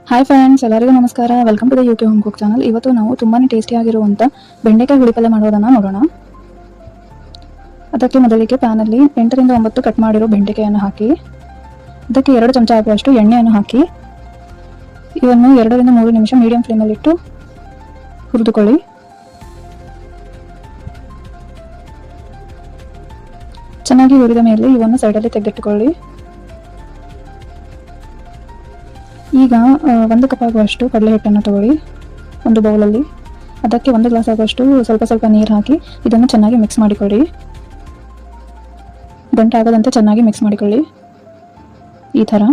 Hi friends, ಎಲ್ಲರಿಗೂ ನಮಸ್ಕಾರ. Welcome to the UK home cook channel. ಇವತ್ತು ನಾವು ತುಂಬಾ ಟೇಸ್ಟಿಯಾಗಿರುವಂಥ ಬೆಂಡೆಕಾಯಿ ಹುಳಿಪಲ್ಲೆ ಮಾಡೋದನ್ನು ನೋಡೋಣ. ಅದಕ್ಕೆ ಮೊದಲಿಗೆ ಪ್ಯಾನಲ್ಲಿ 8 ರಿಂದ 9 ಕಟ್ ಮಾಡಿರೋ ಬೆಂಡೆಕಾಯನ್ನು ಹಾಕಿ ಅದಕ್ಕೆ 2 ಚಮಚ ಆಗುವಷ್ಟು ಎಣ್ಣೆಯನ್ನು ಹಾಕಿ ಇವನ್ನು 2 ರಿಂದ 3 ನಿಮಿಷ ಮೀಡಿಯಂ ಫ್ಲೇಮಲ್ಲಿಟ್ಟು ಹುರಿದುಕೊಳ್ಳಿ. ಚೆನ್ನಾಗಿ ಹುರಿದ ಮೇಲೆ ಇವನ್ನು ಸೈಡಲ್ಲಿ ತೆಗೆದಿಟ್ಟುಕೊಳ್ಳಿ. ಈಗ 1 ಕಪ್ ಆಗುವಷ್ಟು ಕಡಲೆ ಹಿಟ್ಟನ್ನು ತಗೊಳ್ಳಿ ಒಂದು ಬೌಲಲ್ಲಿ. ಅದಕ್ಕೆ 1 ಗ್ಲಾಸ್ ಆಗುವಷ್ಟು ಸ್ವಲ್ಪ ನೀರು ಹಾಕಿ ಇದನ್ನು ಚೆನ್ನಾಗಿ ಮಿಕ್ಸ್ ಮಾಡಿಕೊಳ್ಳಿ. ಗಂಟಾಗದಂತೆ ಚೆನ್ನಾಗಿ ಮಿಕ್ಸ್ ಮಾಡಿಕೊಳ್ಳಿ ಈ ಥರ.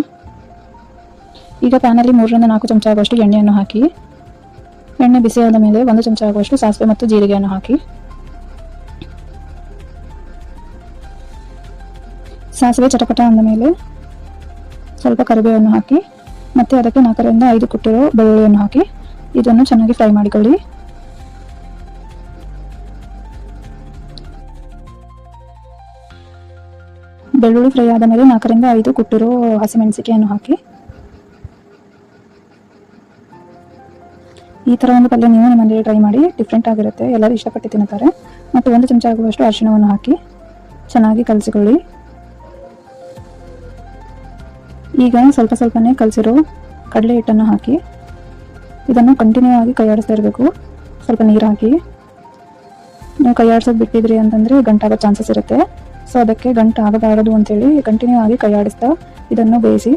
ಈಗ ಪ್ಯಾನಲ್ಲಿ 3 ರಿಂದ 4 ಚಮಚ ಆಗುವಷ್ಟು ಎಣ್ಣೆಯನ್ನು ಹಾಕಿ ಎಣ್ಣೆ ಬಿಸಿಯಾದ ಮೇಲೆ 1 ಚಮಚ ಆಗುವಷ್ಟು ಸಾಸಿವೆ ಮತ್ತು ಜೀರಿಗೆಯನ್ನು ಹಾಕಿ ಸಾಸಿವೆ ಚಟಪಟ ಅಂದ ಮೇಲೆ ಸ್ವಲ್ಪ ಕರಿಬೇವನ್ನು ಹಾಕಿ ಮತ್ತೆ ಅದಕ್ಕೆ 4 ರಿಂದ 5 ಕುಟ್ಟಿರೋ ಬೆಳ್ಳುಳ್ಳಿಯನ್ನು ಹಾಕಿ ಇದನ್ನು ಚೆನ್ನಾಗಿ ಫ್ರೈ ಮಾಡಿಕೊಳ್ಳಿ. ಬೆಳ್ಳುಳ್ಳಿ ಫ್ರೈ ಆದ ಮೇಲೆ 4 ರಿಂದ 5 ಕುಟ್ಟಿರೋ ಹಸಿಮೆಣಸಿಕೆಯನ್ನು ಹಾಕಿ ಈ ಥರ ಒಂದು ಪಲ್ಯ ನೀವು ನಿಮ್ಮಲ್ಲಿ ಟ್ರೈ ಮಾಡಿ. ಡಿಫ್ರೆಂಟ್ ಆಗಿರುತ್ತೆ, ಎಲ್ಲರೂ ಇಷ್ಟಪಟ್ಟು ತಿನ್ನುತ್ತಾರೆ. ಮತ್ತು 1 ಚಮಚ ಆಗುವಷ್ಟು ಅರಿಶಿಣವನ್ನು ಹಾಕಿ ಚೆನ್ನಾಗಿ ಕಲಸಿಕೊಳ್ಳಿ. ಈಗ ಸ್ವಲ್ಪನೇ ಕಲಸಿರೋ ಕಡಲೆ ಹಿಟ್ಟನ್ನು ಹಾಕಿ ಇದನ್ನು ಕಂಟಿನ್ಯೂ ಆಗಿ ಕೈಯಾಡಿಸ್ತಾ ಇರಬೇಕು. ಸ್ವಲ್ಪ ನೀರು ಹಾಕಿ ನೀವು ಕೈಯಾಡಿಸೋದು ಬಿಟ್ಟಿದ್ರಿ ಅಂತಂದರೆ ಗಂಟಾಗೋ ಚಾನ್ಸಸ್ ಇರುತ್ತೆ. ಸೊ ಅದಕ್ಕೆ ಗಂಟು ಆಗಬಾರದು ಅಂತೇಳಿ ಕಂಟಿನ್ಯೂ ಆಗಿ ಕೈಯಾಡಿಸ್ತಾ ಇದನ್ನು ಬೇಯಿಸಿ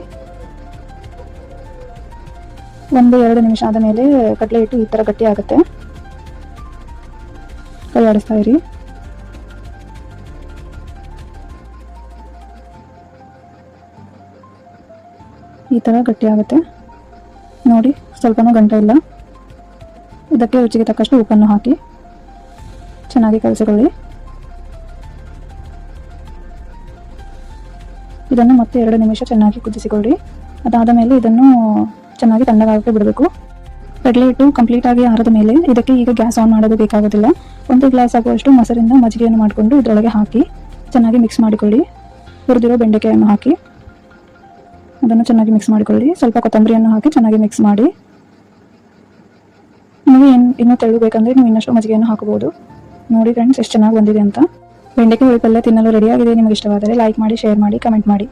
1-2 ನಿಮಿಷ ಆದ ಮೇಲೆ ಕಡಲೆ ಹಿಟ್ಟು ಈ ಥರ ಗಟ್ಟಿ ಆಗುತ್ತೆ. ಕೈಯಾಡಿಸ್ತಾ ಇರಿ. ಈ ಥರ ಗಟ್ಟಿ ಆಗುತ್ತೆ ನೋಡಿ, ಸ್ವಲ್ಪನೂ ಗಂಟೆ ಇಲ್ಲ. ಇದಕ್ಕೆ ರುಚಿಗೆ ತಕ್ಕಷ್ಟು ಉಪ್ಪನ್ನು ಹಾಕಿ ಚೆನ್ನಾಗಿ ಕಲಸಿಕೊಳ್ಳಿ. ಇದನ್ನು ಮತ್ತೆ 2 ನಿಮಿಷ ಚೆನ್ನಾಗಿ ಕುದಿಸಿಕೊಳ್ಳಿ. ಅದಾದ ಮೇಲೆ ಇದನ್ನು ಚೆನ್ನಾಗಿ ತಣ್ಣಗಾಗಕ್ಕೆ ಬಿಡಬೇಕು. ಕಡಲೆ ಹಿಟ್ಟು ಕಂಪ್ಲೀಟ್ ಆಗಿ ಆರಿದ ಮೇಲೆ ಇದಕ್ಕೆ ಈಗ ಗ್ಯಾಸ್ ಆನ್ ಮಾಡೋದು ಬೇಕಾಗೋದಿಲ್ಲ. 1 ಗ್ಲಾಸ್ ಆಗುವಷ್ಟು ಮೊಸರಿಂದ ಮಜ್ಜಿಗೆಯನ್ನು ಮಾಡಿಕೊಂಡು ಇದರೊಳಗೆ ಹಾಕಿ ಚೆನ್ನಾಗಿ ಮಿಕ್ಸ್ ಮಾಡಿಕೊಳ್ಳಿ. ಹುರಿದಿರೋ ಬೆಂಡೆಕಾಯನ್ನು ಹಾಕಿ ಅದನ್ನು ಚೆನ್ನಾಗಿ ಮಿಕ್ಸ್ ಮಾಡಿಕೊಳ್ಳಿ. ಸ್ವಲ್ಪ ಕೊತ್ತಂಬರಿಯನ್ನು ಹಾಕಿ ಚೆನ್ನಾಗಿ ಮಿಕ್ಸ್ ಮಾಡಿ. ನಿಮಗೆ ಇನ್ನೂ ತೆಳು ಬೇಕಂದರೆ ನೀವು ಇನ್ನಷ್ಟು ಮಜ್ಜಿಗೆಯನ್ನು ಹಾಕಬಹುದು. ನೋಡಿ ಫ್ರೆಂಡ್ಸ್, ಎಷ್ಟು ಚೆನ್ನಾಗಿ ಬಂದಿದೆ ಅಂತ. ಬೆಂಡೆಕಾಯಿ ಹುಳಿ ಪಲ್ಯ ತಿನ್ನಲು ರೆಡಿಯಾಗಿದೆ. ನಿಮಗೆ ಇಷ್ಟವಾದರೆ ಲೈಕ್ ಮಾಡಿ, ಶೇರ್ ಮಾಡಿ, ಕಮೆಂಟ್ ಮಾಡಿ.